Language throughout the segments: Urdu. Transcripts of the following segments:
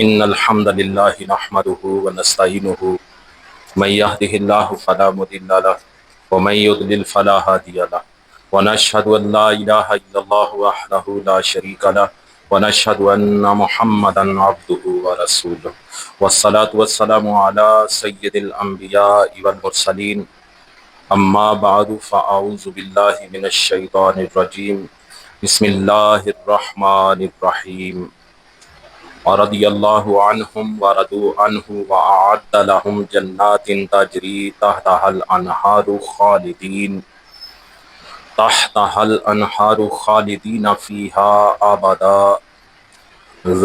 إن الحمد لله نحمده ونستعينه من يهده الله فلا مضل له ومن يضلل فلا هادي له ونشهد أن لا إله إلا الله وحده لا شريك له ونشهد أن محمدا عبده ورسوله والصلاة والسلام على سيد الأنبياء والمرسلين أما بعد فأعوذ بالله من الشيطان الرجيم بسم الله الرحمن الرحيم ورضي الله عنهم ورضوا عنه وأعد لهم جنات تجري تحتها الأنهار خالدين فيها أبدا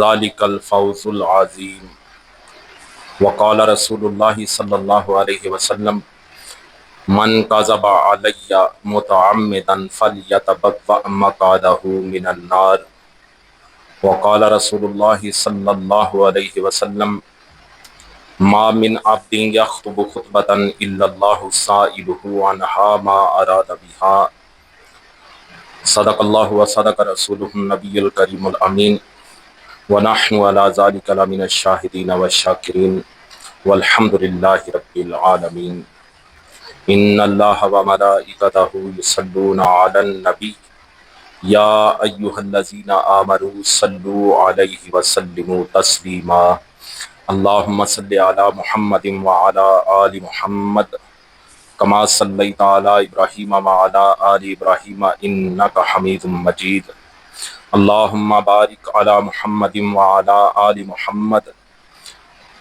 ذلك الفوز العظيم. وقال رسول الله صلى الله عليه وسلم من كذب علي متعمدا فليتبوأ مقعده من النار. وقال رسول الله صلى الله عليه وسلم ما من عبد يخطب خطبة إلا الله سائله عنها ما أراد بها. صدق الله وصدق رسوله النبي الكريم الأمين ونحن على ذلك لمن الشاهدين والشاكرين والحمد لله رب العالمين. إن الله وملائكته يصلون على النبي يا أيها الذين آمنوا صلوا عليه وسلموا تسليما. اللهم صل على محمد وعلى آل محمد كما صليت على إبراهيم وعلى آل إبراهيم إنك حميد مجيد. اللهم بارك على محمد وعلى آل محمد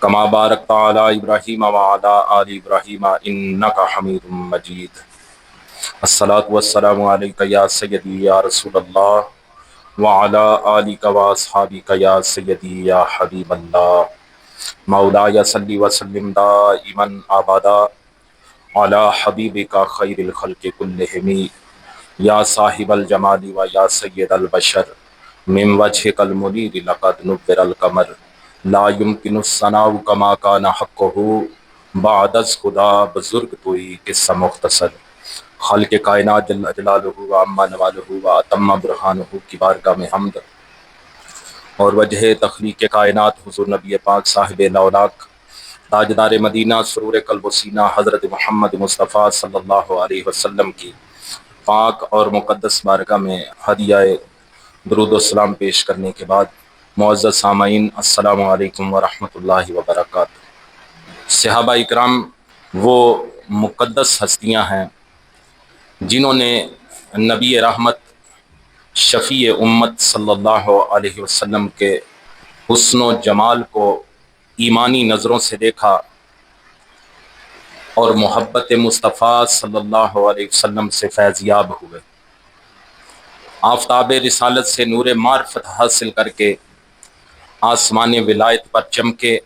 كما باركت على إبراهيم وعلى آل إبراهيم إنك حميد مجيد. الصلاة والسلام عليك يا سيدي يا رسول الله وعلى آلك وأصحابك يا سيدي يا حبيب الله. مولاي صل وسلم دائما أبدا على حبيبك خير الخلق كلهم يا صاحب الجمال ويا سيد البشر من وجهك المنير لقد نبر القمر لا يمكن الثناء كما كان حقه بعد از خدا بزرگ توئی قصہ مختصر. خالق کائنات جل جلالہ و عما نوالہ و اتم برہانہ کی بارگاہ میں حمد اور وجہ تخلیق کائنات حضور نبی پاک صاحب لولاک تاجدار مدینہ سرور قلب و سینہ حضرت محمد مصطفیٰ صلی اللہ علیہ وسلم کی پاک اور مقدس بارگاہ میں ہدیہ درود و سلام پیش کرنے کے بعد معزز سامعین السلام علیکم ورحمۃ اللہ وبرکاتہ. صحابہ اکرام وہ مقدس ہستیاں ہیں جنہوں نے نبی رحمت شفیع امت صلی اللہ علیہ وسلم کے حسن و جمال کو ایمانی نظروں سے دیکھا اور محبت مصطفیٰ صلی اللہ علیہ وسلم سے فیض یاب ہوئے. آفتاب رسالت سے نور معرفت حاصل کر کے آسمان ولایت پر چمکے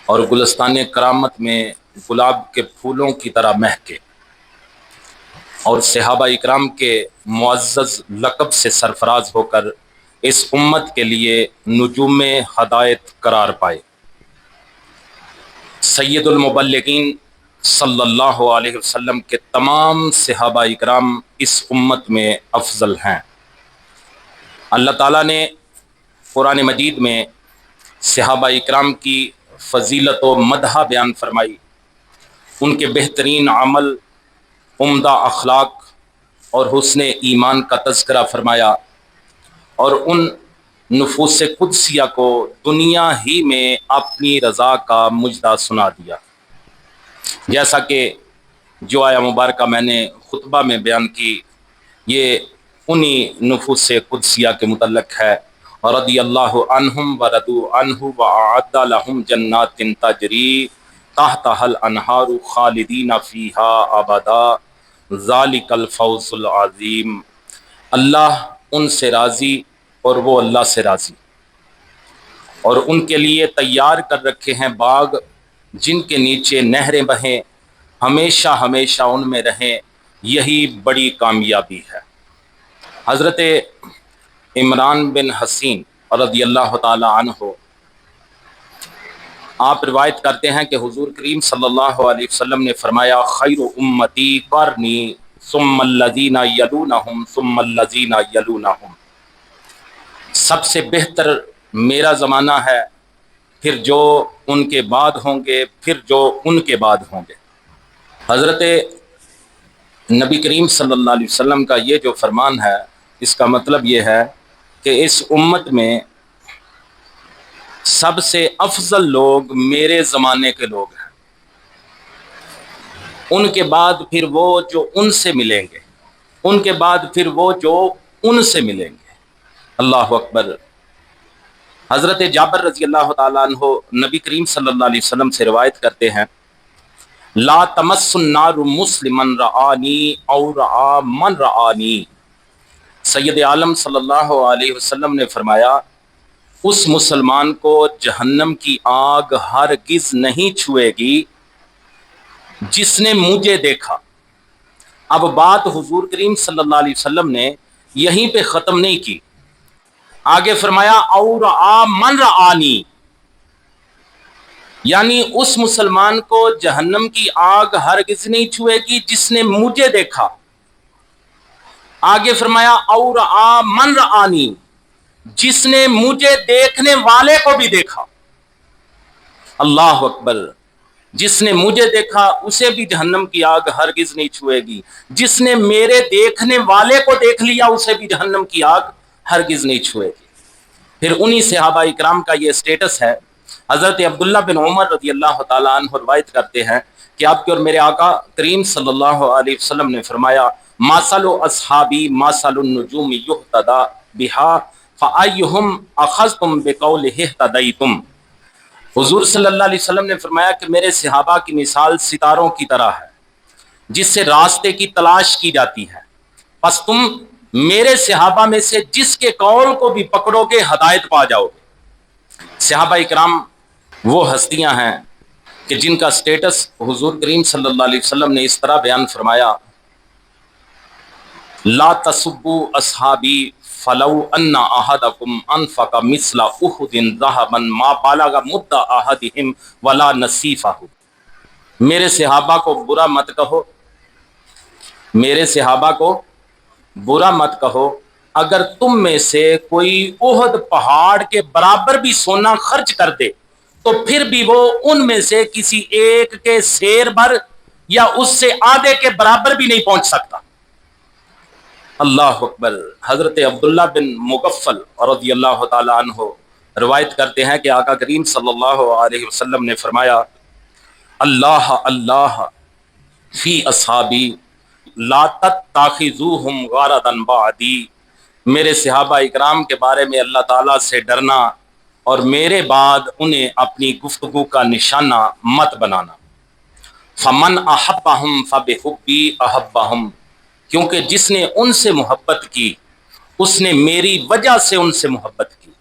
اور گلستان کرامت میں گلاب کے پھولوں کی طرح مہکے اور صحابہ اکرام کے معزز لقب سے سرفراز ہو کر اس امت کے لیے نجوم ہدایت قرار پائے. سید المبلغین صلی اللہ علیہ وسلم کے تمام صحابہ اکرام اس امت میں افضل ہیں. اللہ تعالیٰ نے قرآن مجید میں صحابہ اکرام کی فضیلت و مدح بیان فرمائی، ان کے بہترین عمل، عمدہ اخلاق اور حسن ایمان کا تذکرہ فرمایا اور ان نفوس قدسیہ کو دنیا ہی میں اپنی رضا کا مجدہ سنا دیا. جیسا کہ جو آیا مبارکہ میں نے خطبہ میں بیان کی یہ انہی نفوس قدسیہ کے متعلق ہے. رضی اللہ عنہم ورضوا عنہ وأعد لهم جنات تجری تحتها الانہار خالدین فیہا ابدا ذالک الفوز العظیم. اللہ ان سے راضی اور وہ اللہ سے راضی اور ان کے لیے تیار کر رکھے ہیں باغ جن کے نیچے نہریں بہیں، ہمیشہ ہمیشہ ان میں رہیں، یہی بڑی کامیابی ہے. حضرت عمران بن حسین رضی اللہ تعالی عنہ آپ روایت کرتے ہیں کہ حضور کریم صلی اللہ علیہ وسلم نے فرمایا خیر امتی قرنی ثم الذین یلونہم ثم الذین یلونہم. سب سے بہتر میرا زمانہ ہے، پھر جو ان کے بعد ہوں گے، پھر جو ان کے بعد ہوں گے۔ حضرت نبی کریم صلی اللہ علیہ وسلم کا یہ جو فرمان ہے، اس کا مطلب یہ ہے کہ اس امت میں سب سے افضل لوگ میرے زمانے کے لوگ ہیں، ان کے بعد پھر وہ جو ان سے ملیں گے، ان کے بعد پھر وہ جو ان سے ملیں گے۔ اللہ اکبر۔ حضرت جابر رضی اللہ تعالیٰ عنہ نبی کریم صلی اللہ علیہ وسلم سے روایت کرتے ہیں، لا تمس النار مسلمن رآنی او رآ من رآنی۔ سید عالم صلی اللہ علیہ وسلم نے فرمایا، اس مسلمان کو جہنم کی آگ ہرگز نہیں چھوئے گی جس نے مجھے دیکھا۔ اب بات حضور کریم صلی اللہ علیہ وسلم نے یہیں پہ ختم نہیں کی، آگے فرمایا اور من رآنی، یعنی اس مسلمان کو جہنم کی آگ ہرگز نہیں چھوئے گی جس نے مجھے دیکھا۔ آگے فرمایا اور من رآنی، جس نے مجھے دیکھنے والے کو بھی دیکھا۔ اللہ اکبر۔ جس نے مجھے دیکھا اسے بھی جہنم کی آگ ہرگز نہیں چھوئے گی، جس نے میرے دیکھنے والے کو دیکھ لیا اسے بھی جہنم کی آگ ہرگز نہیں چھوئے گی۔ پھر انہی صحابہ اکرام کا یہ سٹیٹس ہے۔ حضرت عبداللہ بن عمر رضی اللہ تعالیٰ عنہ روایت کرتے ہیں کہ آپ کے اور میرے آقا کریم صلی اللہ علیہ وسلم نے فرمایا، ماسل اصحابی ماسل النجوم یہتدی بہا فایہم اخذتم بقولہ اہتدیتم۔ حضور صلی اللہ علیہ وسلم نے فرمایا کہ میرے صحابہ کی مثال ستاروں کی طرح ہے جس سے راستے کی تلاش کی جاتی ہے، پس تم میرے صحابہ میں سے جس کے قول کو بھی پکڑو گے ہدایت پا جاؤ گے۔ صحابہ اکرام وہ ہستیاں ہیں کہ جن کا سٹیٹس حضور کریم صلی اللہ علیہ وسلم نے اس طرح بیان فرمایا، لا تسبوا اصحابی فلو ان احدکم انفق مثل احد ذهبا ما بلغ مد احدهم ولا نصیفہ۔ میرے صحابہ کو برا مت کہو، میرے صحابہ کو برا مت کہو، اگر تم میں سے کوئی احد پہاڑ کے برابر بھی سونا خرچ کر دے تو پھر بھی وہ ان میں سے کسی ایک کے سیر بھر یا اس سے آدھے کے برابر بھی نہیں پہنچ سکتا۔ اللہ اکبر۔ حضرت عبداللہ بن مغفل رضی اللہ تعالیٰ عنہ روایت کرتے ہیں کہ آقا کریم صلی اللہ علیہ وسلم نے فرمایا، اللہ اللہ فی اصحابی لا تتخذوہم غرضا بعدی۔ میرے صحابہ اکرام کے بارے میں اللہ تعالیٰ سے ڈرنا اور میرے بعد انہیں اپنی گفتگو کا نشانہ مت بنانا۔ فمن احبہم فبحبی احبہم، کیونکہ جس نے ان سے محبت کی اس نے میری وجہ سے ان سے محبت کی۔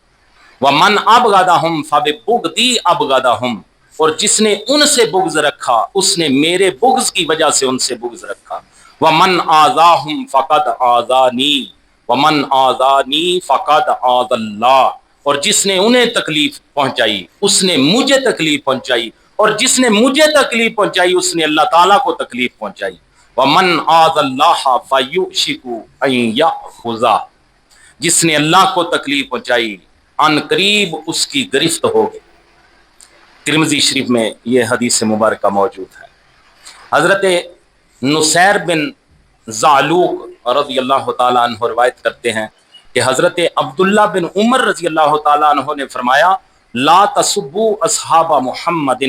ومن ابغضہم فببغضی ابغضہم، اور جس نے ان سے بغض رکھا اس نے میرے بغض کی وجہ سے ان سے بغض رکھا۔ ومن آذاہم فقد آذانی ومن آذانی فقد آذى اللہ، اور جس نے انہیں تکلیف پہنچائی اس نے مجھے تکلیف پہنچائی، اور جس نے مجھے تکلیف پہنچائی اس نے اللہ تعالیٰ کو تکلیف پہنچائی۔ وَمَنْ آذَ اللَّهَ فَيُؤْشِكُ أَن يَأْخُذَهُ، جس نے اللہ کو تکلیف پہنچائی ان قریب اس کی گرفت ہوگی۔ ترمذی شریف میں یہ حدیث مبارکہ موجود ہے۔ حضرت نصیر بن زعلوق رضی اللہ تعالیٰ عنہ روایت کرتے ہیں کہ حضرت عبداللہ بن عمر رضی اللہ تعالیٰ عنہ نے فرمایا، لا تسبوا اصحاب محمد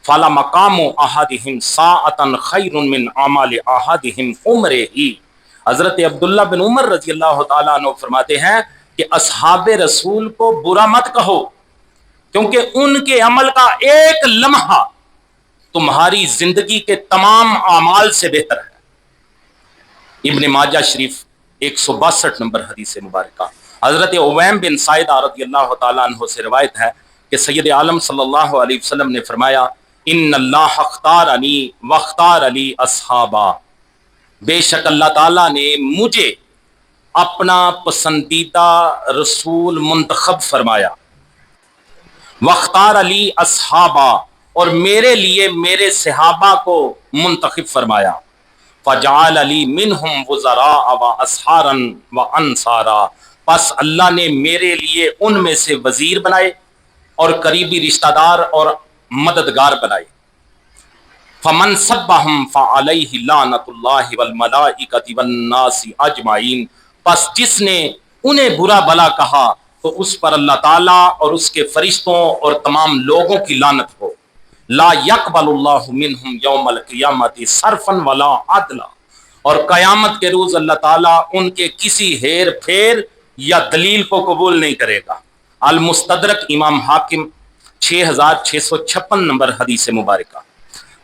فلا مقام احدہم ساعۃ خیر من اعمال احدہم عمرہ۔ حضرت عبداللہ بن عمر رضی اللہ تعالیٰ عنہ فرماتے ہیں کہ اصحاب رسول کو برا مت کہو، کیونکہ ان کے عمل کا ایک لمحہ تمہاری زندگی کے تمام اعمال سے بہتر ہے۔ ابن ماجہ شریف 162 نمبر حدیث مبارکہ۔ حضرت عویم بن سائدہ رضی اللہ تعالیٰ عنہ سے روایت ہے کہ سید عالم صلی اللہ علیہ وسلم نے فرمایا، ان اللہ اختارنی واختار لی اصحابا، بے شک اللہ تعالیٰ نے مجھے اپنا پسندیدہ رسول منتخب فرمایا، واختار لی اصحابا، اور میرے لیے میرے صحابہ کو منتخب فرمایا، فجعل لی منہم وزراء و اسحارا و انصارا، پس اللہ نے میرے لیے ان میں سے وزیر بنائے اور قریبی رشتہ دار اور مددگار بنائے۔ فمن سبہم فعلیہ لعنۃ اللہ والملائکۃ والناس اجمعین، پس جس نے انہیں برا بھلا کہا تو اس پر اللہ تعالیٰ اور اس کے فرشتوں اور تمام لوگوں کی لعنت ہو۔ لا یقبل اللہ منہم یوم القیامۃ صرفا ولا عدلا، اور قیامت کے روز اللہ تعالیٰ ان کے کسی ہیر پھیر یا دلیل کو قبول نہیں کرے گا۔ المستدرک امام حاکم 6656 نمبر حدیث مبارکہ۔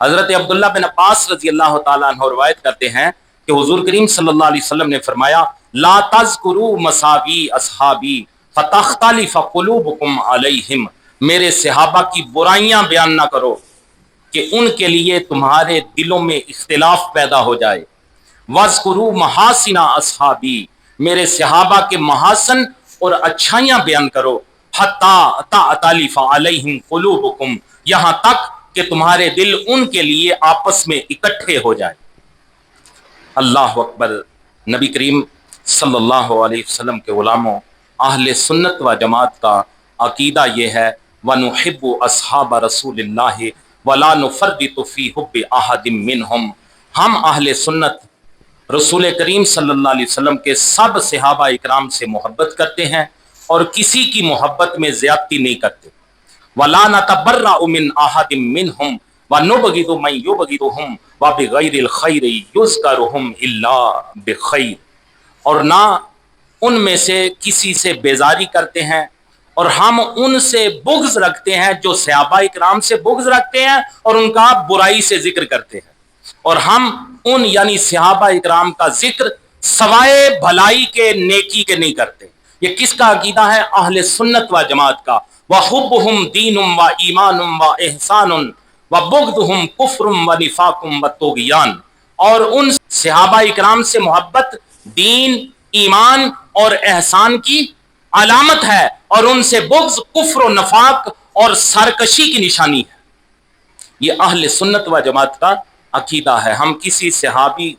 حضرت عبداللہ بن عباس رضی اللہ تعالیٰ عنہ روایت کرتے ہیں کہ حضور کریم صلی اللہ علیہ وسلم نے فرمایا لا تذکروا مساوی اصحابی فتختلف قلوبکم علیہم، میرے صحابہ کی برائیاں بیان نہ کرو کہ ان کے لیے تمہارے دلوں میں اختلاف پیدا ہو جائے۔ وَاذْكُرُوا مَحَاسِنَ اصحابی، میرے صحابہ کے محاسن اور اچھائیاں بیان کرو۔ حَتَّى تَعْتَلِفَ عَلَيْهِمْ قُلُوبُكُمْ، یہاں تک کہ تمہارے دل ان کے لیے آپس میں اکٹھے ہو جائیں۔ اللہ اکبر۔ نبی کریم صلی اللہ علیہ وسلم کے غلاموں، اہل سنت و جماعت کا عقیدہ یہ ہے وَنُحِبُّ أَصْحَابَ رَسُولِ اللَّهِ وَلَا نُفَرِّطُ فِي حُبِّ أَحَدٍ مِّنْهُمْ، ہم اہل سنت رسول کریم صلی اللہ علیہ وسلم کے سب صحابہ اکرام سے محبت کرتے ہیں اور کسی کی محبت میں زیادتی نہیں کرتے۔ وَلَا نَتَبَرَّأُ مِنْ أَحَدٍ مِّنْهُمْ وَنُبْغِضُ مَن يُبْغِضُهُمْ وَبِغَيْرِ الْخَيْرِ يُذْكَرُهُمْ إِلَّا بِخَيْرٍ، اور نہ ان میں سے کسی سے بیزاری کرتے ہیں اور ہم ان سے بغض رکھتے ہیں جو صحابہ اکرام سے بغض رکھتے ہیں اور ان کا برائی سے ذکر کرتے ہیں، اور ہم ان یعنی صحابہ اکرام کا ذکر سوائے بھلائی کے نیکی کے نہیں کرتے۔ یہ کس کا عقیدہ ہے؟ اہل سنت و جماعت کا۔ وَحُبُّهُمْ دِینٌ وَإِیمَانٌ وَإِحْسَانٌ وَبُغْضُهُمْ كُفْرٌ وَنِفَاقٌ وَطُغْیان، اور ان صحابہ اکرام سے محبت دین، ایمان اور احسان کی علامت ہے، اور ان سے بغض کفر و نفاق اور سرکشی کی نشانی ہے۔ یہ اہل سنت و جماعت کا عقیدہ ہے۔ ہم کسی صحابی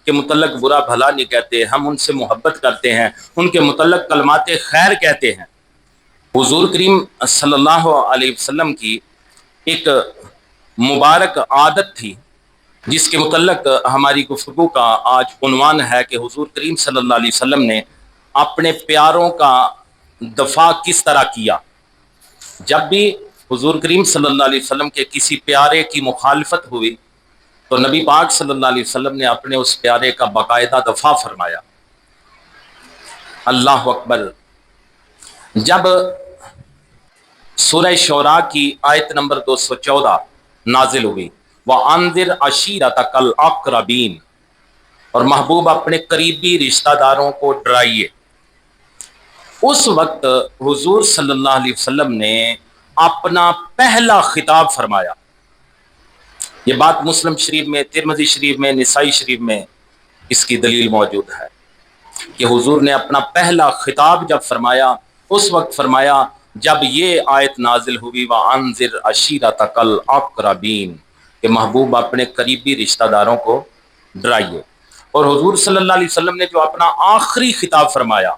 کے متعلق برا بھلا نہیں کہتے، ہم ان سے محبت کرتے ہیں، ان کے متعلق کلمات خیر کہتے ہیں۔ حضور کریم صلی اللہ علیہ وسلم کی ایک مبارک عادت تھی جس کے متعلق ہماری گفتگو کا آج عنوان ہے کہ حضور کریم صلی اللہ علیہ وسلم نے اپنے پیاروں کا دفاع کس طرح کیا۔ جب بھی حضور کریم صلی اللہ علیہ وسلم کے کسی پیارے کی مخالفت ہوئی تو نبی پاک صلی اللہ علیہ وسلم نے اپنے اس پیارے کا باقاعدہ دفاع فرمایا۔ اللہ اکبر۔ جب سورہ شعراء کی آیت نمبر 214 نازل ہوئی وَأَنذِرْ عَشِيرَتَكَ الْأَقْرَبِينَ، اور محبوب اپنے قریبی رشتہ داروں کو ڈرائیے، اس وقت حضور صلی اللہ علیہ وسلم نے اپنا پہلا خطاب فرمایا۔ یہ بات مسلم شریف میں، ترمذی شریف میں، نسائی شریف میں اس کی دلیل موجود ہے کہ حضور نے اپنا پہلا خطاب جب فرمایا اس وقت فرمایا جب یہ آیت نازل ہوئی وَأَنذِرْ عَشِيرَتَكَ الْأَقْرَبِينَ، کہ محبوب اپنے قریبی رشتہ داروں کو ڈرائیے۔ اور حضور صلی اللہ علیہ وسلم نے جو اپنا آخری خطاب فرمایا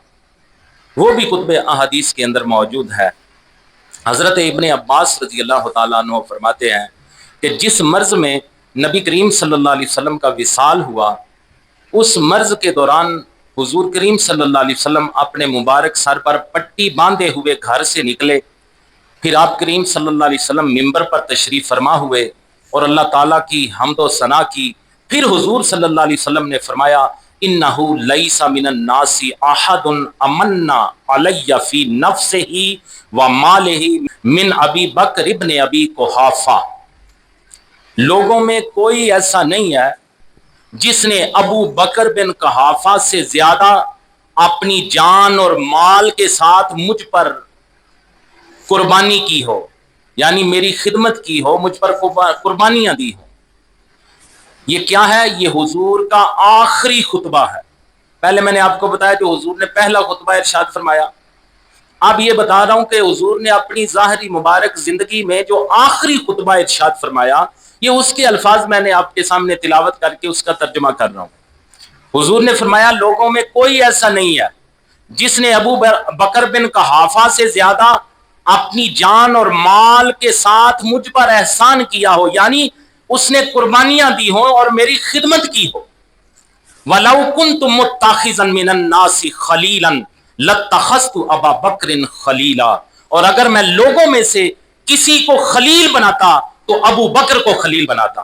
وہ بھی کتب احادیث کے اندر موجود ہے۔ حضرت ابن عباس رضی اللہ تعالیٰ عنہ فرماتے ہیں کہ جس مرض میں نبی کریم صلی اللہ علیہ وسلم کا وصال ہوا، اس مرض کے دوران حضور کریم صلی اللہ علیہ وسلم اپنے مبارک سر پر پٹی باندھے ہوئے گھر سے نکلے، پھر آپ کریم صلی اللہ علیہ وسلم ممبر پر تشریف فرما ہوئے اور اللہ تعالیٰ کی حمد و ثنا کی۔ پھر حضور صلی اللہ علیہ وسلم نے فرمایا انہو لیس من الناس احد امن علی فی نفسہ و مالہ من ابی بکر ابن ابی قحافہ، لوگوں میں کوئی ایسا نہیں ہے جس نے ابو بکر بن قحافہ سے زیادہ اپنی جان اور مال کے ساتھ مجھ پر قربانی کی ہو، یعنی میری خدمت کی ہو، مجھ پر قربانیاں دی ہو۔ یہ کیا ہے؟ یہ حضور کا آخری خطبہ ہے۔ پہلے میں نے آپ کو بتایا جو حضور نے پہلا خطبہ ارشاد فرمایا، اب یہ بتا رہا ہوں کہ حضور نے اپنی ظاہری مبارک زندگی میں جو آخری خطبہ ارشاد فرمایا یہ اس کے الفاظ میں نے آپ کے سامنے تلاوت کر کے اس کا ترجمہ کر رہا ہوں۔ حضور نے فرمایا لوگوں میں کوئی ایسا نہیں ہے جس نے ابو بکر بن قحافہ سے زیادہ اپنی جان اور مال کے ساتھ مجھ پر احسان کیا ہو، یعنی اس نے قربانیاں دی ہوں اور میری خدمت کی ہو. وَلَوْ كُنْتُ مُتَّخِذًا مِنَ النَّاسِ خَلِيلًا لَاتَّخَذْتُ أَبَا بَكْرٍ خَلِيلًا، اور اگر میں لوگوں میں سے کسی کو خلیل بناتا تو ابو بکر کو خلیل بناتا.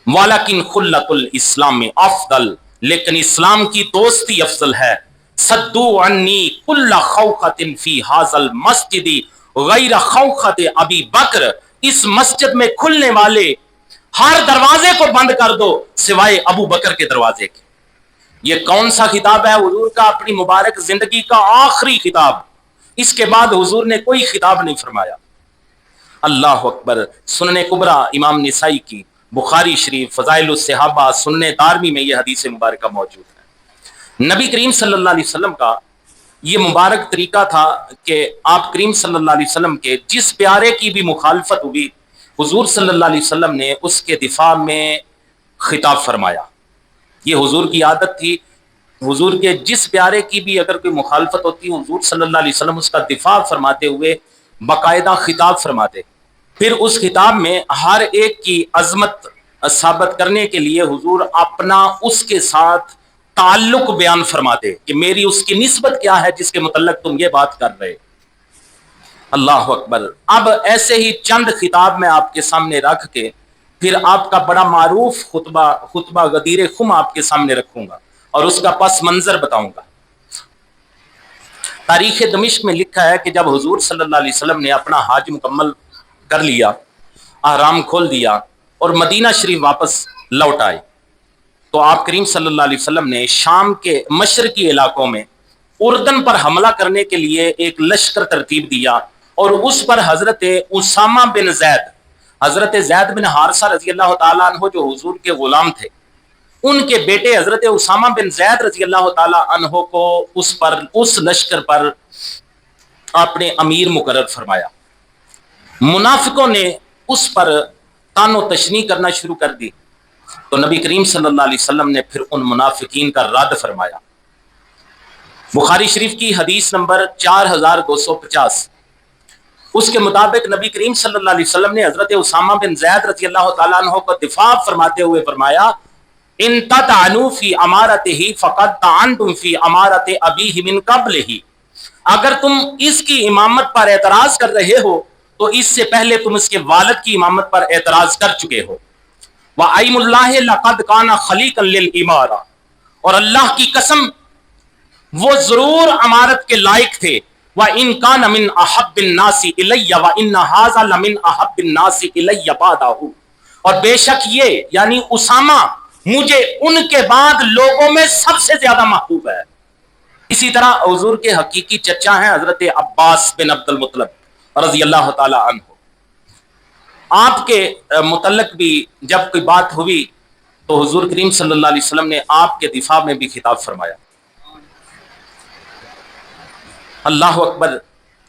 وَلَكِنْ خُلَّةُ الْإِسْلَامِ أَفْضَلُ، لیکن اسلام کی دوستی افضل ہے. صدوا عنی کل خوخۃ فی ھذا المسجد غیر خوخۃ ابی بکر، اس مسجد میں کھلنے والے ہر دروازے کو بند کر دو سوائے ابو بکر کے دروازے کے. یہ کون سا خطاب ہے حضور کا؟ اپنی مبارک زندگی کا آخری خطاب. اس کے بعد حضور نے کوئی خطاب نہیں فرمایا. اللہ اکبر. سنن کبریٰ امام نسائی کی، بخاری شریف، فضائل الصحابہ، سنن دارمی میں یہ حدیث مبارکہ موجود ہے. نبی کریم صلی اللہ علیہ وسلم کا یہ مبارک طریقہ تھا کہ آپ کریم صلی اللہ علیہ وسلم کے جس پیارے کی بھی مخالفت ہوئی، حضور صلی اللہ علیہ وسلم نے اس کے دفاع میں خطاب فرمایا. یہ حضور کی عادت تھی. حضور کے جس پیارے کی بھی اگر کوئی مخالفت ہوتی، حضور صلی اللہ علیہ وسلم اس کا دفاع فرماتے ہوئے باقاعدہ خطاب فرماتے. پھر اس خطاب میں ہر ایک کی عظمت ثابت کرنے کے لیے حضور اپنا اس کے ساتھ تعلق بیان فرماتے کہ میری اس کی نسبت کیا ہے جس کے متعلق تم یہ بات کر رہے. اللہ اکبر. اب ایسے ہی چند خطاب میں آپ کے سامنے رکھ کے پھر آپ کا بڑا معروف خطبہ غدیر خم آپ کے سامنے رکھوں گا اور اس کا پس منظر بتاؤں گا. تاریخ دمشق میں لکھا ہے کہ جب حضور صلی اللہ علیہ وسلم نے اپنا حج مکمل کر لیا، احرام کھول دیا اور مدینہ شریف واپس لوٹ آئے، تو آپ کریم صلی اللہ علیہ وسلم نے شام کے مشرقی علاقوں میں اردن پر حملہ کرنے کے لیے ایک لشکر ترتیب دیا اور اس پر حضرت اسامہ بن زید، حضرت زید بن حارثہ رضی اللہ تعالیٰ عنہ جو حضور کے غلام تھے، ان کے بیٹے حضرت اسامہ بن زید رضی اللہ تعالیٰ عنہ کو اس لشکر پر آپ نے امیر مقرر فرمایا. منافقوں نے اس پر طعن و تشنیع کرنا شروع کر دی تو نبی کریم صلی اللہ علیہ وسلم نے پھر ان منافقین کا رد فرمایا. بخاری شریف کی حدیث نمبر 4250، اس کے مطابق نبی کریم صلی اللہ علیہ وسلم نے حضرت اسامہ بن زید رضی اللہ تعالیٰ عنہ کو دفاع فرماتے ہوئے فرمایا، ان تطعنوا فی امارتہ فقد طعنتم فی امارت ابیہ من قبلہ، اگر تم اس کی امامت پر اعتراض کر رہے ہو تو اس سے پہلے تم اس کے والد کی امامت پر اعتراض کر چکے ہو. وَأَيْمُ اللَّهِ لَقَدْ كَانَ خَلِيقًا لِلْإِمَارَةِ، اور اللہ کی قسم وہ ضرور امارت کے لائق تھے. وَإِن كَانَ مِنْ أَحَبِّ النَّاسِ إِلَيَّ وَإِنَّ هَذَا لَمِنْ أَحَبِّ النَّاسِ إِلَيَّ بَعْدَهُ، اور بے شک یہ یعنی اسامہ مجھے ان کے بعد لوگوں میں سب سے زیادہ محبوب ہے. اسی طرح حضور کے حقیقی چچا ہیں حضرت عباس بن عبد المطلب رضی اللہ تعالی عنہ. آپ کے متعلق بھی جب کوئی بات ہوئی تو حضور کریم صلی اللہ علیہ وسلم نے آپ کے دفاع میں بھی خطاب فرمایا. اللہ اکبر.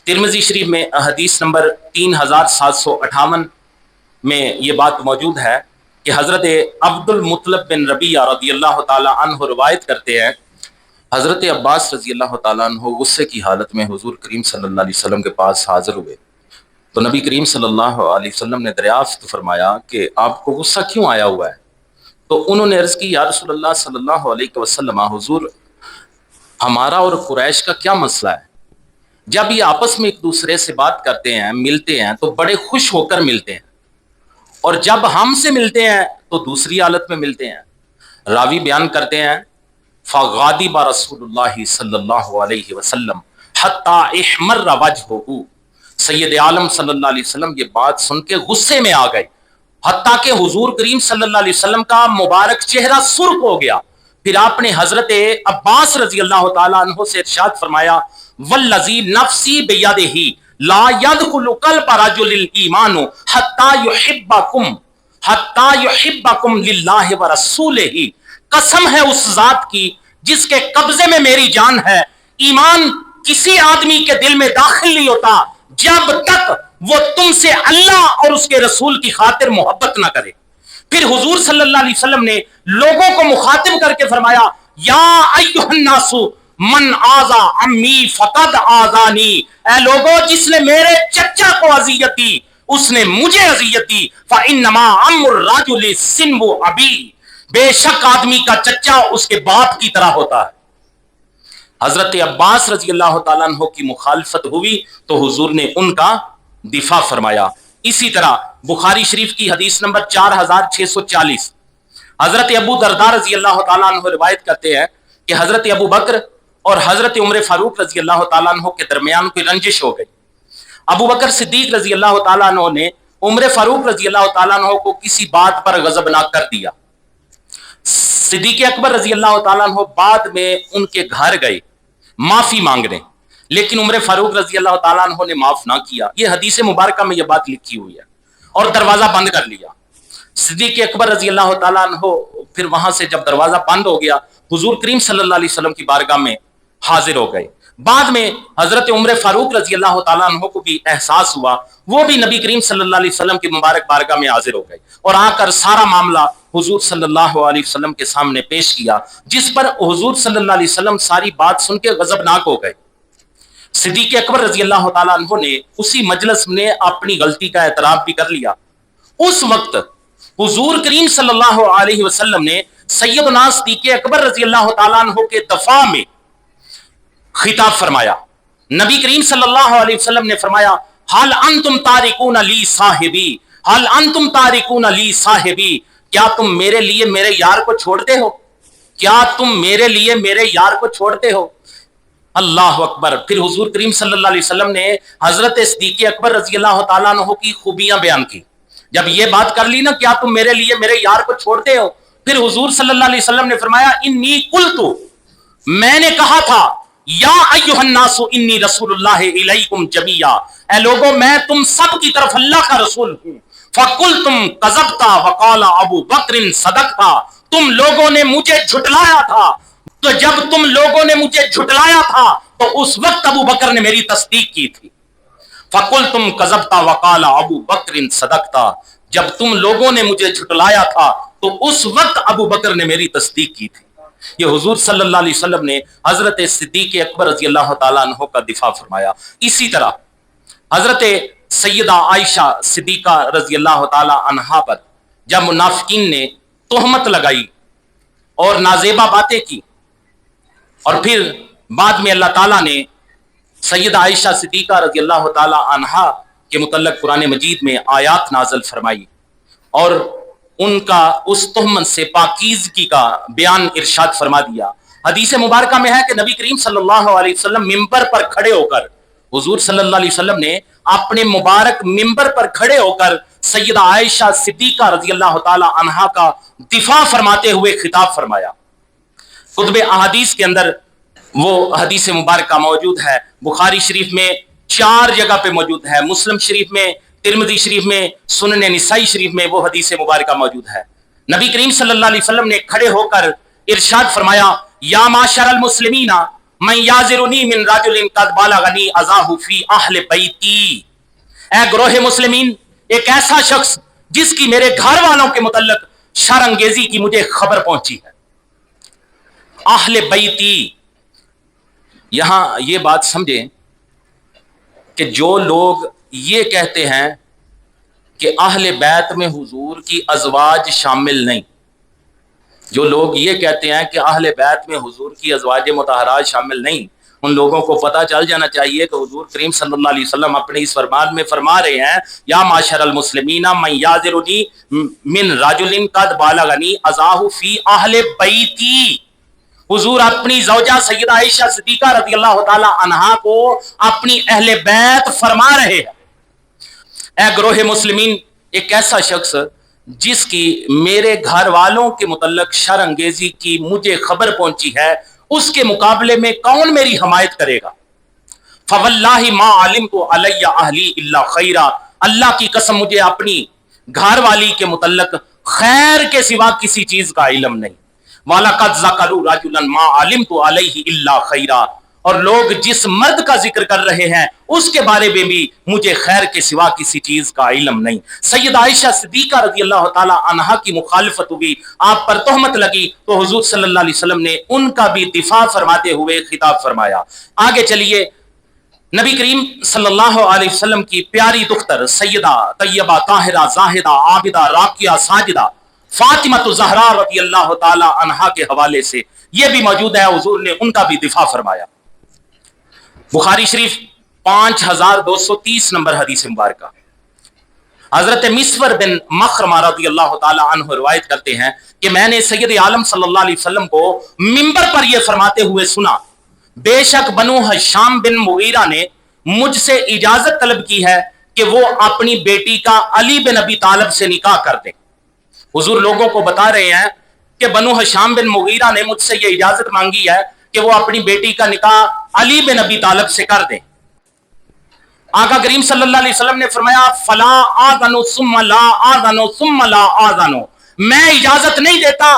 ترمذی شریف میں حدیث نمبر 3758 میں یہ بات موجود ہے کہ حضرت عبد المطلب بن ربیعہ رضی اللہ تعالی عنہ روایت کرتے ہیں، حضرت عباس رضی اللہ تعالیٰ عنہ غصے کی حالت میں حضور کریم صلی اللہ علیہ وسلم کے پاس حاضر ہوئے تو نبی کریم صلی اللہ علیہ وسلم نے دریافت فرمایا کہ آپ کو غصہ کیوں آیا ہوا ہے؟ تو انہوں نے عرض کی، یا رسول اللہ صلی اللہ علیہ وسلم، حضور ہمارا اور قریش کا کیا مسئلہ ہے؟ جب یہ آپس میں ایک دوسرے سے بات کرتے ہیں، ملتے ہیں تو بڑے خوش ہو کر ملتے ہیں، اور جب ہم سے ملتے ہیں تو دوسری حالت میں ملتے ہیں. راوی بیان کرتے ہیں، فغاضب رسول اللہ صلی اللہ علیہ وسلم حتی احمر وجہہ، سید عالم صلی اللہ علیہ وسلم یہ بات سن کے غصے میں آ گئے، حتیٰ کہ حضور کریم صلی اللہ علیہ وسلم کا مبارک چہرہ سرخ ہو گیا. پھر آپ نے حضرت عباس رضی اللہ تعالیٰ عنہ سے ارشاد فرمایا، والذی نفسی بیدہ لا يدخل قلب رجل الایمان حتی یحبکم للہ ورسولہ، قسم ہے اس ذات کی جس کے قبضے میں میری جان ہے، ایمان کسی آدمی کے دل میں داخل نہیں ہوتا جب تک وہ تم سے اللہ اور اس کے رسول کی خاطر محبت نہ کرے. پھر حضور صلی اللہ علیہ وسلم نے لوگوں کو مخاطب کر کے فرمایا، یا ایھا الناس من آزا امی فقد آزانی، اے لوگوں جس نے میرے چچا کو اذیت دی اس نے مجھے اذیت دی، فانما ام الرجل سنب ابی، بے شک آدمی کا چچا اس کے باپ کی طرح ہوتا ہے۔ حضرت عباس رضی اللہ تعالیٰ عنہ کی مخالفت ہوئی تو حضور نے ان کا دفاع فرمایا۔ اسی طرح بخاری شریف کی حدیث نمبر 4640، حضرت ابو درداء رضی اللہ تعالیٰ عنہ روایت کرتے ہیں کہ حضرت ابو بکر اور حضرت عمر فاروق رضی اللہ تعالیٰ عنہ کے درمیان کوئی رنجش ہو گئی۔ ابو بکر صدیق رضی اللہ تعالیٰ عنہ نے عمر فاروق رضی اللہ تعالیٰ عنہ کو کسی بات پر غضبناک کر دیا۔ صدیق اکبر رضی اللہ تعالیٰ عنہ بعد میں ان کے گھر گئے معافی مانگنے، لیکن عمر فاروق رضی اللہ تعالیٰ عنہ نے معاف نہ کیا۔ یہ حدیث مبارکہ میں یہ بات لکھی ہوئی ہے، اور دروازہ بند کر لیا۔ صدیق اکبر رضی اللہ تعالیٰ عنہ پھر وہاں سے جب دروازہ بند ہو گیا، حضور کریم صلی اللہ علیہ وسلم کی بارگاہ میں حاضر ہو گئے۔ بعد میں حضرت عمر فاروق رضی اللہ تعالیٰ عنہ کو بھی احساس ہوا، وہ بھی نبی کریم صلی اللہ علیہ وسلم کی مبارک بارگاہ میں حاضر ہو گئے اور آ کر سارا معاملہ حضور صلی اللہ علیہ وسلم کے سامنے پیش کیا، جس پر حضور صلی اللہ علیہ وسلم ساری بات سن کے غضبناک ہو گئے۔ صدیق اکبر رضی اللہ تعالیٰ عنہ نے اسی مجلس میں اپنی غلطی کا اعتراف بھی کر لیا۔ اس وقت حضور کریم صلی اللہ علیہ وسلم نے سیدنا صدیق اکبر رضی اللہ تعالیٰ عنہ کے دفاع میں خطاب فرمایا۔ نبی کریم صلی اللہ علیہ وسلم نے فرمایا، حل انتم تارکون لی صاحبی، حل انتم تارکون لی صاحبی، کیا تم میرے لیے میرے یار کو چھوڑتے ہو؟ کیا تم میرے لیے میرے یار کو چھوڑتے ہو؟ اللہ اکبر۔ پھر حضور کریم صلی اللہ علیہ وسلم نے حضرت صدیق اکبر رضی اللہ تعالیٰ عنہ کی خوبیاں بیان کی۔ جب یہ بات کر لی نا، کیا تم میرے لیے میرے یار کو چھوڑتے ہو، پھر حضور صلی اللہ علیہ وسلم نے فرمایا، انی قلتو، میں نے کہا تھا، یا ایھا الناس انی رسول اللہ الیکم جمیعا، اے لوگوں میں تم سب کی طرف اللہ کا رسول ہوں۔ فقلتم کذبتا وقال ابو بکر صدقتا، تم لوگوں نے مجھے جھٹلایا تھا، تو جب تم لوگوں نے مجھے جھٹلایا تھا تو اس وقت ابو بکر نے میری تصدیق کی تھی۔ فقلتم کذبتا وقال ابو بکر صدقتا، جب تم لوگوں نے مجھے جھٹلایا تھا تو اس وقت ابو بکر نے میری تصدیق کی تھی۔ یہ حضور صلی اللہ علیہ وسلم نے حضرت صدیق اکبر رضی اللہ تعالیٰ عنہ کا دفاع فرمایا۔ اسی طرح حضرت سیدہ عائشہ صدیقہ رضی اللہ تعالیٰ عنہا پر جب منافقین نے تہمت لگائی اور نازیبہ باتیں کی، اور پھر بعد میں اللہ تعالیٰ نے سیدہ عائشہ صدیقہ رضی اللہ تعالیٰ عنہا کے متعلق قرآن مجید میں آیات نازل فرمائی اور ان کا اس تہمت سے پاکیزگی کا بیان ارشاد فرما دیا۔ حدیث مبارکہ میں ہے کہ نبی کریم صلی اللہ علیہ وسلم ممبر پر کھڑے ہو کر، حضور صلی اللہ علیہ وسلم نے اپنے مبارک ممبر پر کھڑے ہو کر سیدہ عائشہ صدیقہ رضی اللہ تعالی عنہا کا دفاع فرماتے ہوئے خطاب فرمایا۔ کتب احادیث کے اندر وہ حدیث مبارکہ موجود ہے، بخاری شریف میں 4 جگہ پہ موجود ہے، مسلم شریف میں، ترمذی شریف میں، سنن نسائی شریف میں وہ حدیث مبارکہ موجود ہے۔ نبی کریم صلی اللہ علیہ وسلم نے کھڑے ہو کر ارشاد فرمایا، یا معاشر المسلمین من یعذرنی من رجل قد بلغنی اذاہ فی اہل بیتی، اے گروہ مسلمین، ایک ایسا شخص جس کی میرے گھر والوں کے متعلق شر انگیزی کی مجھے خبر پہنچی ہے۔ اہل بیتی، یہاں یہ بات سمجھیں کہ جو لوگ یہ کہتے ہیں کہ اہل بیت میں حضور کی ازواج شامل نہیں، جو لوگ یہ کہتے ہیں کہ اہل بیت میں حضور کی ازواج مطہرات شامل نہیں، ان لوگوں کو پتہ چل جانا چاہیے کہ حضور کریم صلی اللہ علیہ وسلم اپنے اس فرمان میں فرما رہے ہیں، یا معاشر المسلمین من یعذرنی من رجل قد بلغنی اذاہ فی اہل بیتی۔ حضور اپنی زوجہ سیدہ عائشہ صدیقہ رضی اللہ تعالی عنہا کو اپنی اہل بیت فرما رہے ہیں۔ اے گروہ مسلمین، ایک ایسا شخص جس کی میرے گھر والوں کے متعلق شر انگیزی کی مجھے خبر پہنچی ہے، اس کے مقابلے میں کون میری حمایت کرے گا؟ فواللہ ما علمت علی اہلی الا خیرا، اللہ کی قسم مجھے اپنی گھر والی کے متعلق خیر کے سوا کسی چیز کا علم نہیں۔ وَلَقَدْ ذَكَرُوا رَجُلًا مَا عَلِمْتُ عَلَيْهِ إِلَّا خَيْرًا، اور لوگ جس مرد کا ذکر کر رہے ہیں اس کے بارے میں بھی مجھے خیر کے سوا کسی چیز کا علم نہیں۔ سیدہ عائشہ صدیقہ رضی اللہ تعالی عنہا کی مخالفت ہوئی، آپ پر تہمت لگی، تو حضور صلی اللہ علیہ وسلم نے ان کا بھی دفاع فرماتے ہوئے خطاب فرمایا۔ آگے چلیے، نبی کریم صلی اللہ علیہ وسلم کی پیاری دختر سیدہ طیبہ طاہرہ زاہدہ عابدہ راقیہ ساجدہ فاطمہ الزہرا رضی اللہ تعالی عنہا کے حوالے سے یہ بھی موجود ہے، حضور نے ان کا بھی دفاع فرمایا۔ بخاری شریف 5230 نمبر حدیث مبارکہ، حضرت مسور بن مخرمہ رضی اللہ تعالی عنہ روایت کرتے ہیں کہ میں نے سید عالم صلی اللہ علیہ وسلم کو منبر پر یہ فرماتے ہوئے سنا، بے شک بنو ہشام بن مغیرہ نے مجھ سے اجازت طلب کی ہے کہ وہ اپنی بیٹی کا علی بن ابی طالب سے نکاح کر دیں۔ حضور لوگوں کو بتا رہے ہیں کہ بنو ہشام بن مغیرہ نے مجھ سے یہ اجازت مانگی ہے کہ وہ اپنی بیٹی کا نکاح علی بن ابی طالب سے کر دیں۔ آقا کریم صلی اللہ علیہ وسلم نے فرمایا فلا آذن ثم لا آذن ثم لا آذن، میں اجازت نہیں دیتا،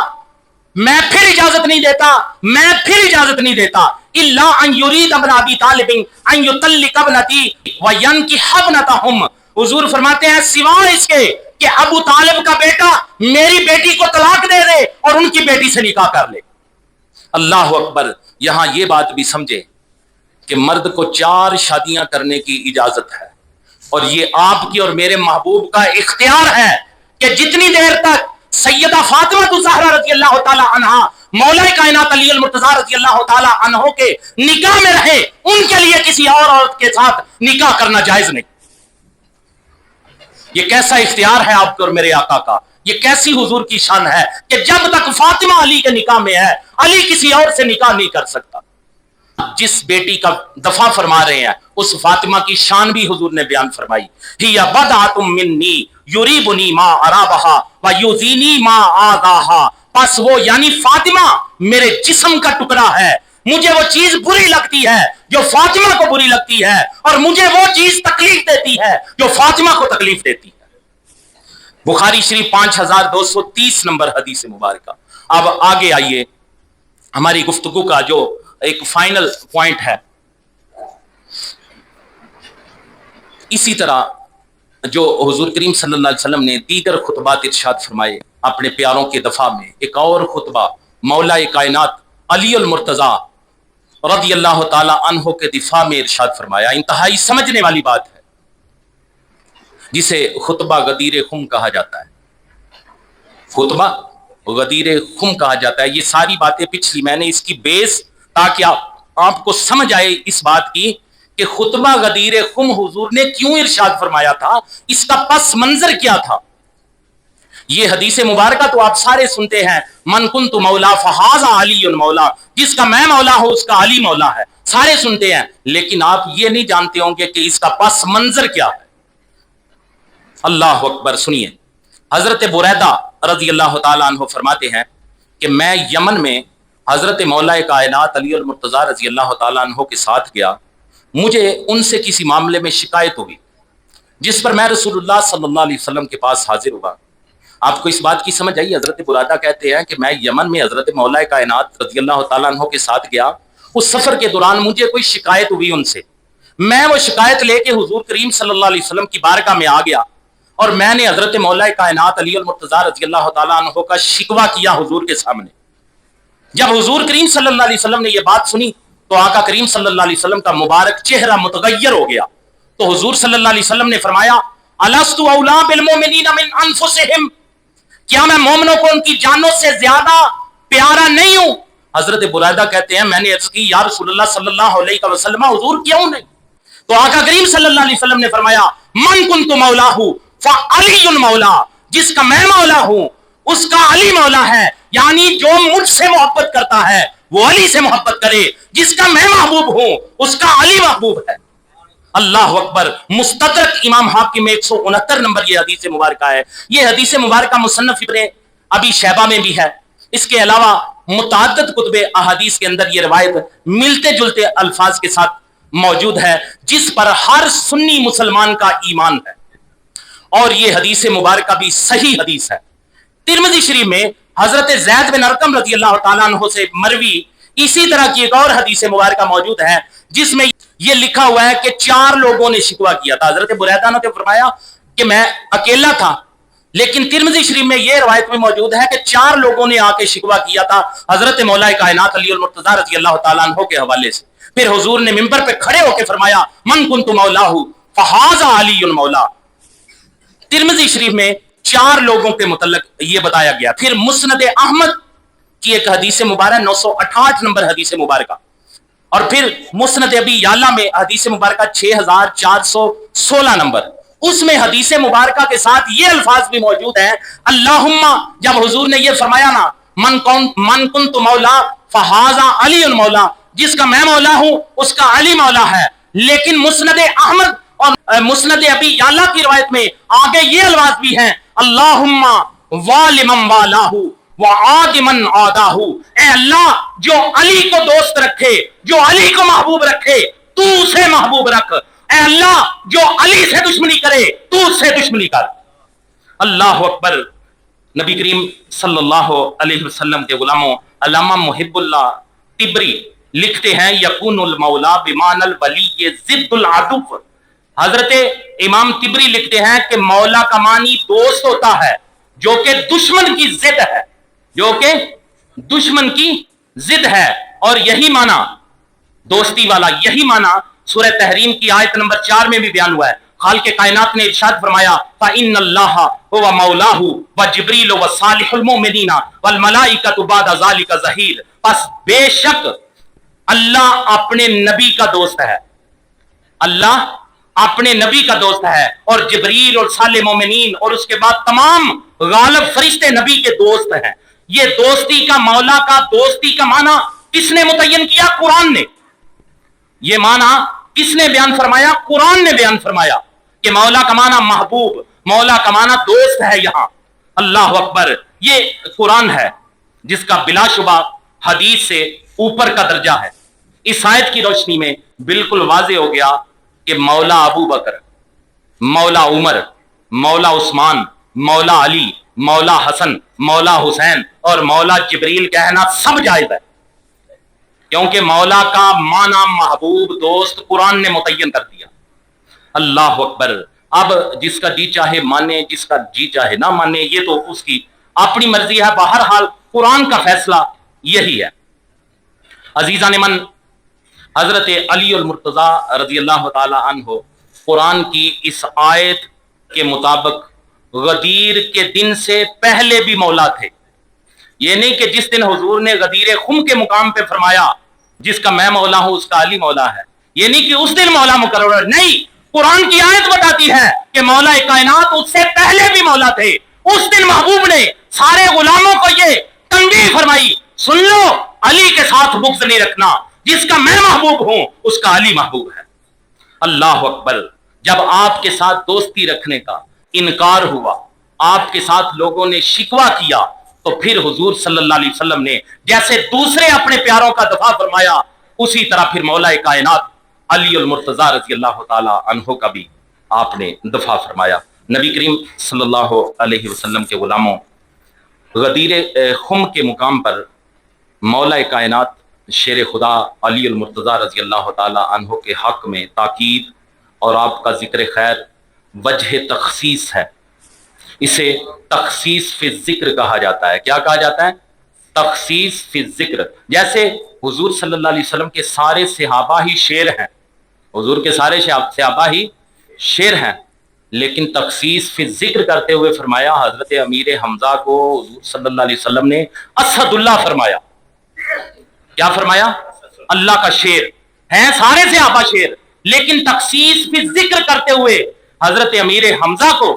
میں پھر اجازت نہیں دیتا، میں پھر اجازت نہیں دیتا، الا ان یرید ابن ابی طالب ان یطلق ابنتی وینکح ابنتہم، حضور فرماتے ہیں سوائے اس کے کہ ابو طالب کا بیٹا میری بیٹی کو طلاق دے دے اور ان کی بیٹی سے نکاح کر لے۔ اللہ اکبر، یہاں یہ بات بھی سمجھے کہ مرد کو 4 شادیاں کرنے کی اجازت ہے، اور یہ آپ کی اور میرے محبوب کا اختیار ہے کہ جتنی دیر تک سیدہ فاطمہ الزہرا رضی اللہ تعالی عنہا مولا کائنات علی المرتضیٰ رضی اللہ تعالی عنہ کے نکاح میں رہے، ان کے لیے کسی اور عورت کے ساتھ نکاح کرنا جائز نہیں۔ یہ کیسا اختیار ہے آپ کے اور میرے آقا کا، یہ کیسی حضور کی شان ہے کہ جب تک فاطمہ علی کے نکاح میں ہے علی کسی اور سے نکاح نہیں کر سکتا۔ جس بیٹی کا دفاع فرما رہے ہیں اس فاطمہ کی شان بھی حضور نے بیان فرمائی، ہی بضعۃ منی یریبنی ما ارابھا ویؤذینی ما آذاھا، پس وہ یعنی فاطمہ میرے جسم کا ٹکڑا ہے، مجھے وہ چیز بری لگتی ہے جو فاطمہ کو بری لگتی ہے، اور مجھے وہ چیز تکلیف دیتی ہے جو فاطمہ کو تکلیف دیتی ہے۔ بخاری شریف 5230 نمبر حدیث مبارکہ۔ اب آگے آئیے، ہماری گفتگو کا جو ایک فائنل پوائنٹ ہے، اسی طرح جو حضور کریم صلی اللہ علیہ وسلم نے دیگر خطبات ارشاد فرمائے اپنے پیاروں کے دفاع میں، ایک اور خطبہ مولا کائنات علی المرتضیٰ رضی اللہ تعالی عنہ کے دفاع میں ارشاد فرمایا، انتہائی سمجھنے والی بات ہے، جسے خطبہ غدیر خم کہا جاتا ہے۔ خطبہ غدیر خم کہا جاتا ہے۔ یہ ساری باتیں پچھلی میں نے اس کی بیس تاکہ آپ کو سمجھ آئے اس بات کی کہ خطبہ غدیر خم حضور نے کیوں ارشاد فرمایا تھا، اس کا پس منظر کیا تھا۔ یہ حدیث مبارکہ تو آپ سارے سنتے ہیں، من کنت مولا فہذا علی مولا، جس کا میں مولا ہوں اس کا علی مولا ہے، سارے سنتے ہیں، لیکن آپ یہ نہیں جانتے ہوں گے کہ اس کا پس منظر کیا ہے۔ اللہ اکبر، سنیے، حضرت بریدہ رضی اللہ تعالیٰ عنہ فرماتے ہیں کہ میں یمن میں حضرت مولا کائنات علی المرتضیٰ رضی اللہ تعالیٰ عنہ کے ساتھ گیا، مجھے ان سے کسی معاملے میں شکایت ہوئی، جس پر میں رسول اللہ صلی اللہ علیہ وسلم کے پاس حاضر ہوا۔ آپ کو اس بات کی سمجھ آئی؟ حضرت برادہ کہتے ہیں کہ میں یمن میں حضرت مولا کائنات رضی اللہ تعالیٰ عنہ کے ساتھ گیا، اس سفر کے دوران مجھے کوئی شکایت ہوئی ان سے، میں وہ شکایت لے کے حضور کریم صلی اللہ علیہ وسلم کی بارگاہ میں آ گیا، اور میں نے حضرت مولا کائنات علی المرتضیٰ رضی اللہ تعالیٰ عنہ کا شکوہ کیا حضور کے سامنے۔ جب حضور کریم صلی اللہ علیہ وسلم نے یہ بات سنی تو آقا کریم صلی اللہ علیہ وسلم کا مبارک چہرہ متغیر ہو گیا، تو حضور صلی اللہ علیہ وسلم نے فرمایا الست اولیٰ بالمؤمنین من انفسہم، کیا میں مومنوں کو ان کی جانوں سے زیادہ پیارا نہیں ہوں؟ حضرت بریدہ کہتے ہیں میں نے عرض کی یا رسول اللہ صلی اللہ علیہ وسلم حضور کیوں نہیں؟ تو آقا کریم صلی اللہ علیہ وسلم نے فرمایا من کنت مولاہ فعلی مولا، جس کا میں مولا ہوں اس کا علی مولا ہے، یعنی جو مجھ سے محبت کرتا ہے وہ علی سے محبت کرے، جس کا میں محبوب ہوں اس کا علی محبوب ہے۔ اللہ اکبر۔ مستدرک امام حاکم میں 169 نمبر یہ حدیث مبارکہ ہے۔ یہ حدیث مبارکہ مصنف ابن ابی شیبہ میں بھی ہے، اس کے علاوہ متعدد کتب احادیث کے اندر یہ روایت ملتے جلتے الفاظ کے ساتھ موجود ہے، جس پر ہر سنی مسلمان کا ایمان ہے، اور یہ حدیث مبارکہ بھی صحیح حدیث ہے۔ ترمذی شریف میں حضرت زید بن ارقم رضی اللہ تعالیٰ عنہ سے مروی اسی طرح کی ایک اور حدیث مبارکہ موجود ہے جس میں یہ لکھا ہوا ہے کہ 4 لوگوں نے شکوہ کیا تھا. حضرت بریدہ نے فرمایا کہ میں اکیلا تھا، لیکن ترمذی شریف میں یہ روایت میں موجود ہے کہ 4 لوگوں نے آ کے شکوہ کیا تھا حضرت مولا کائنات علی المرتضیٰ رضی اللہ تعالیٰ عنہ کے حوالے سے. پھر حضور نے ممبر پہ کھڑے ہو کے فرمایا من کنت مولاہ فہذا علی المولا. ترمذی شریف میں 4 لوگوں کے متعلق یہ بتایا گیا. پھر مسند احمد کی ایک حدیث مبارکہ 968 نمبر حدیث مبارکہ، اور پھر مسند ابی یعلا میں حدیث مبارکہ 6416 نمبر، اس میں حدیث مبارکہ کے ساتھ یہ الفاظ بھی موجود ہیں اللہم، جب حضور نے یہ فرمایا نا من کنت مولا فہذا علی المولا، جس کا میں مولا ہوں اس کا علی مولا ہے. لیکن مسند احمد اور مسند ابی یعلا کی روایت میں آگے یہ الفاظ بھی ہیں اللہم والمن والاہ وعادمن عاداہ، اے اللہ جو علی کو دوست رکھے، جو علی کو محبوب رکھے تو اسے محبوب رکھ، اے اللہ جو علی سے دشمنی کرے تو اس سے دشمنی کر. اللہ اکبر. نبی کریم صلی اللہ علیہ وسلم کے غلاموں، علامہ محب اللہ طبری لکھتے ہیں یکون المولا بمعنی الولی ضد العدو. حضرت امام طبری لکھتے ہیں کہ مولا کا معنی دوست ہوتا ہے جو کہ دشمن کی ضد ہے، جو کہ دشمن کی ضد ہے. اور یہی معنی دوستی والا، یہی معنی سورہ تحریم کی آیت نمبر 4 میں بھی بیان ہوا ہے. خالق کائنات نے ارشاد فرمایا فَإِنَّ اللَّهَ هُوَ مَوْلَاهُ وَجِبْرِيلُ وَصَالِحُ الْمُؤْمِنِينَ وَالْمَلَائِكَةُ بَعْدَ ذَلِكَ ظَهِيرٌ. پس بے شک اللہ اپنے نبی کا دوست ہے، اللہ اپنے نبی کا دوست ہے، اور جبریل اور صالح مومنین اور اس کے بعد تمام غالب فرشتے نبی کے دوست ہیں. یہ دوستی کا، مولا کا دوستی کا معنی کس نے متعین کیا؟ قرآن نے. یہ معنی کس نے بیان فرمایا؟ قرآن نے بیان فرمایا کہ مولا کا معنی محبوب، مولا کا معنی دوست ہے. یہاں اللہ اکبر، یہ قرآن ہے جس کا بلا شبہ حدیث سے اوپر کا درجہ ہے. اس آیت کی روشنی میں بالکل واضح ہو گیا کہ مولا ابو بکر، مولا عمر، مولا عثمان، مولا علی، مولا حسن، مولا حسین اور مولا جبریل کہنا سب جائز ہے، کیونکہ مولا کا معنی محبوب دوست قرآن نے متعین کر دیا. اللہ اکبر. اب جس کا جی چاہے مانے، جس کا جی چاہے نہ مانے، یہ تو اس کی اپنی مرضی ہے. بہرحال قرآن کا فیصلہ یہی ہے. عزیزان من، حضرت علی المرتضیٰ رضی اللہ تعالی عنہ قرآن کی اس آیت کے مطابق غدیر کے دن سے پہلے بھی مولا تھے. یہ نہیں کہ جس دن حضور نے غدیر خم کے مقام پہ فرمایا جس کا میں مولا ہوں اس کا علی مولا ہے، یہ نہیں کہ اس دن مولا مقرر، نہیں. قرآن کی آیت بتاتی ہے کہ مولا کائنات اس سے پہلے بھی مولا تھے. اس دن محبوب نے سارے غلاموں کو یہ تنبیہ فرمائی، سن لو علی کے ساتھ بغض نہیں رکھنا، جس کا میں محبوب ہوں اس کا علی محبوب ہے. اللہ اکبر. جب آپ کے ساتھ دوستی رکھنے کا انکار ہوا، آپ کے ساتھ لوگوں نے شکوہ کیا، تو پھر حضور صلی اللہ علیہ وسلم نے جیسے دوسرے اپنے پیاروں کا دفاع فرمایا، اسی طرح پھر مولا کائنات علی المرتضیٰ رضی اللہ تعالی عنہ کا بھی آپ نے دفاع فرمایا. نبی کریم صلی اللہ علیہ وسلم کے غلاموں، غدیر خم کے مقام پر مولا کائنات شیر خدا علی المرتضیٰ رضی اللہ تعالی عنہ کے حق میں تاکید اور آپ کا ذکر خیر وجہ تخصیص ہے. اسے تخصیص فی الذکر کہا جاتا ہے. کیا کہا جاتا ہے؟ تخصیص فی الذکر. جیسے حضور صلی اللہ علیہ وسلم کے سارے صحابہ ہی شیر ہیں، حضور کے سارے صحابہ ہی شیر ہیں، لیکن تخصیص فی الذکر کرتے ہوئے فرمایا حضرت امیر حمزہ کو حضور صلی اللہ علیہ وسلم نے اسد اللہ فرمایا. کیا فرمایا؟ اللہ کا شیر. ہیں سارے صحابہ شیر، لیکن تخصیص فی الذکر کرتے ہوئے حضرت امیر حمزہ کو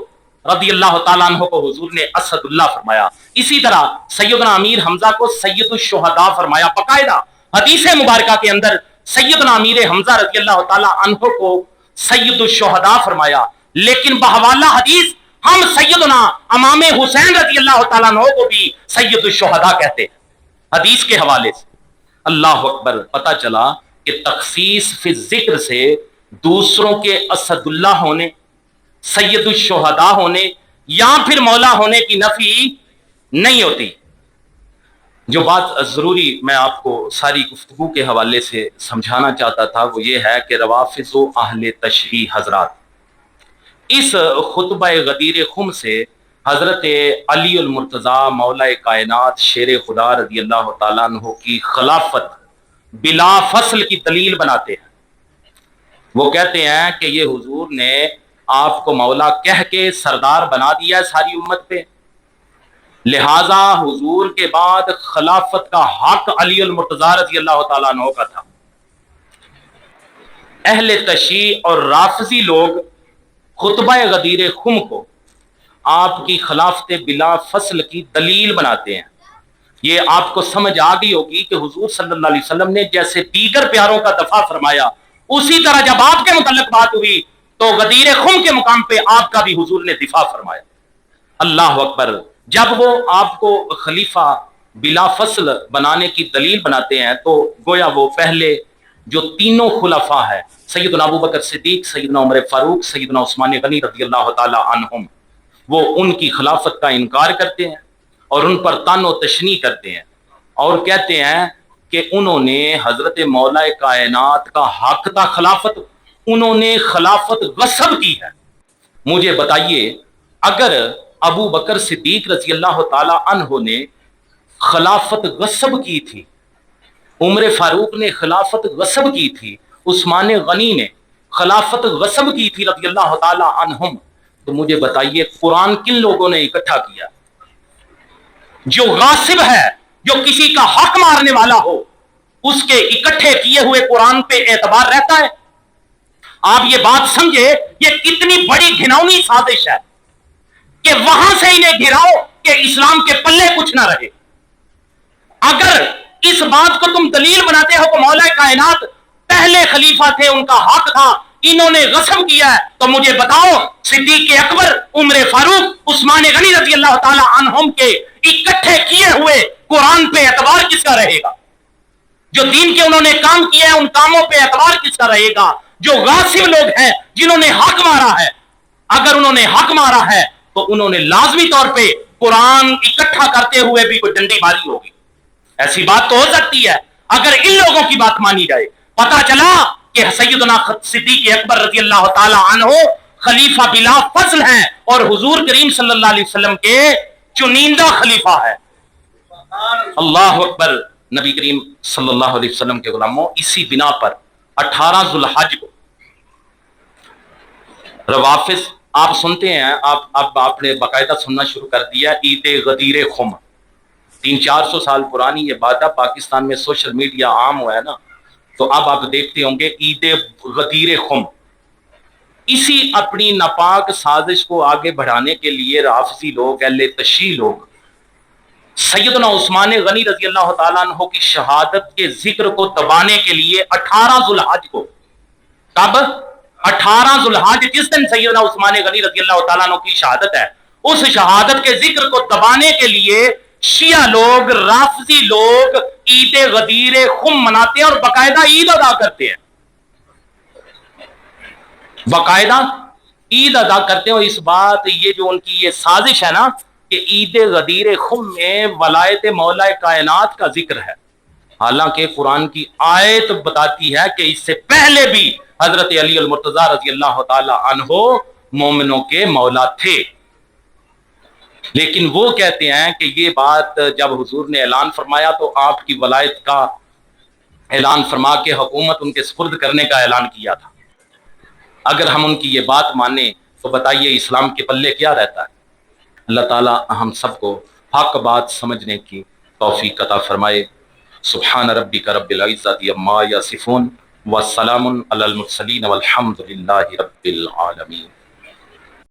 رضی اللہ تعالیٰ عنہ کو حضور نے اسد اللہ فرمایا. اسی طرح سیدنا امیر حمزہ کو سید الشہداء فرمایا. باقاعدہ حدیث مبارکہ کے اندر سیدنا امیر حمزہ رضی اللہ تعالیٰ عنہ کو سید الشہداء فرمایا، لیکن بحوالہ حدیث ہم سیدنا امام حسین رضی اللہ تعالیٰ عنہ کو بھی سید الشہداء کہتے ہیں حدیث کے حوالے سے. اللہ اکبر. پتہ چلا کہ تخصیص فی الذکر سے دوسروں کے اسد اللہ ہونے، سید الشہداء ہونے یا پھر مولا ہونے کی نفی نہیں ہوتی. جو بات ضروری میں آپ کو ساری گفتگو کے حوالے سے سمجھانا چاہتا تھا وہ یہ ہے کہ روافض و اہل تشیع حضرات، اس خطبہ غدیر خم سے حضرت علی المرتضیٰ مولا کائنات شیر خدا رضی اللہ تعالیٰ عنہ کی خلافت بلا فصل کی دلیل بناتے ہیں۔ وہ کہتے ہیں کہ یہ حضور نے آپ کو مولا کہہ کے سردار بنا دیا ہے ساری امت پہ، لہذا حضور کے بعد خلافت کا حق علی المرتضیٰ رضی اللہ تعالیٰ عنہ کا تھا۔ اہل تشیع اور رافضی لوگ خطبہ غدیر خم کو آپ کی خلافت بلا فصل کی دلیل بناتے ہیں۔ یہ آپ کو سمجھ آ گئی ہوگی کہ حضور صلی اللہ علیہ وسلم نے جیسے دیگر پیاروں کا دفاع فرمایا، اسی طرح جب آپ کے متعلق بات ہوئی تو غدیر خم کے مقام پہ آپ کا بھی حضور نے دفاع فرمایا۔ اللہ اکبر۔ جب وہ آپ کو خلیفہ بلا فصل بنانے کی دلیل بناتے ہیں تو گویا وہ پہلے جو تینوں خلفاء ہیں، سیدنا ابو بکر صدیق، سیدنا عمر فاروق، سیدنا عثمان غنی رضی اللہ تعالی عنہم، وہ ان کی خلافت کا انکار کرتے ہیں اور ان پر طعن و تشنیع کرتے ہیں اور کہتے ہیں کہ انہوں نے حضرت مولا کائنات کا حق تھا خلافت، انہوں نے خلافت غصب کی ہے۔ مجھے بتائیے، اگر ابو بکر صدیق رضی اللہ تعالی عنہ نے خلافت غصب کی تھی، عمر فاروق نے خلافت غصب کی تھی، عثمان غنی نے خلافت غصب کی تھی رضی اللہ تعالی عنہم، تو مجھے بتائیے قرآن کن لوگوں نے اکٹھا کیا؟ جو غاصب ہے، جو کسی کا حق مارنے والا ہو، اس کے اکٹھے کیے ہوئے قرآن پہ اعتبار رہتا ہے؟ آپ یہ بات سمجھے، یہ کتنی بڑی گھناؤنی سازش ہے کہ وہاں سے انہیں گھراؤ کہ اسلام کے پلے کچھ نہ رہے۔ اگر اس بات کو تم دلیل بناتے ہو کہ مولا کائنات پہلے خلیفہ تھے، ان کا حق تھا، انہوں نے غصب کیا ہے، تو مجھے بتاؤ صدیق اکبر، عمر فاروق، عثمان غنی رضی اللہ تعالی عنہم کے اکٹھے کیے ہوئے قرآن پہ اعتبار کس کا رہے گا؟ جو دین کے انہوں نے کام کیا ہے ان کاموں پہ اعتبار کس کا رہے گا؟ جو غاصب لوگ ہیں جنہوں نے حق مارا ہے، اگر انہوں نے حق مارا ہے تو انہوں نے لازمی طور پہ قرآن اکٹھا کرتے ہوئے بھی کوئی ڈنڈی ماری ہوگی۔ ایسی بات تو ہو سکتی ہے اگر ان لوگوں کی بات مانی جائے۔ پتا چلا کہ سیدنا صدیق اکبر رضی اللہ تعالی عنہ خلیفہ بلا فصل ہیں اور حضور کریم صلی اللہ علیہ وسلم کے چنیندہ خلیفہ ہے۔ اللہ اکبر۔ نبی کریم صلی اللہ علیہ وسلم کے غلاموں، اسی بنا پر 18 ذو الحج کو روافض، آپ سنتے ہیں، اب آپ نے باقاعدہ سننا شروع کر دیا، عید غدیر خم 300-400 سال پرانی یہ بات ہے، پاکستان میں سوشل میڈیا عام ہوا ہے نا، تو اب آپ دیکھتے ہوں گے عید غدیر خم۔ اسی اپنی ناپاک سازش کو آگے بڑھانے کے لیے رافضی لوگ، اہل تشیع لوگ، سیدنا عثمان غنی رضی اللہ تعالیٰ عنہ کی شہادت کے ذکر کو دبانے کے لیے 18 ذو الحج کو، کب؟ 18 ذو الحج، جس دن سیدنا عثمان غنی رضی اللہ تعالیٰ عنہ کی شہادت ہے، اس شہادت کے ذکر کو دبانے کے لیے شیعہ لوگ، رافضی لوگ عید غدیر خم مناتے ہیں اور باقاعدہ عید ادا کرتے ہیں، باقاعدہ عید ادا کرتے ہیں۔ اور اس بات، یہ جو ان کی یہ سازش ہے نا کہ عید غدیر خم میں ولایت مولا کائنات کا ذکر ہے، حالانکہ قرآن کی آیت بتاتی ہے کہ اس سے پہلے بھی حضرت علی المرتضیٰ رضی اللہ تعالی عنہ مومنوں کے مولا تھے، لیکن وہ کہتے ہیں کہ یہ بات جب حضور نے اعلان فرمایا تو آپ کی ولایت کا اعلان فرما کے حکومت ان کے سپرد کرنے کا اعلان کیا تھا۔ اگر ہم ان کی یہ بات مانیں تو بتائیے اسلام کے پلے کیا رہتا ہے؟ اللہ تعالی ہم سب کو حق بات سمجھنے کی توفیق عطا فرمائے۔ سبحان ربک رب العزت عما یصفون والسلام علی المرسلین والحمد للہ رب العالمین۔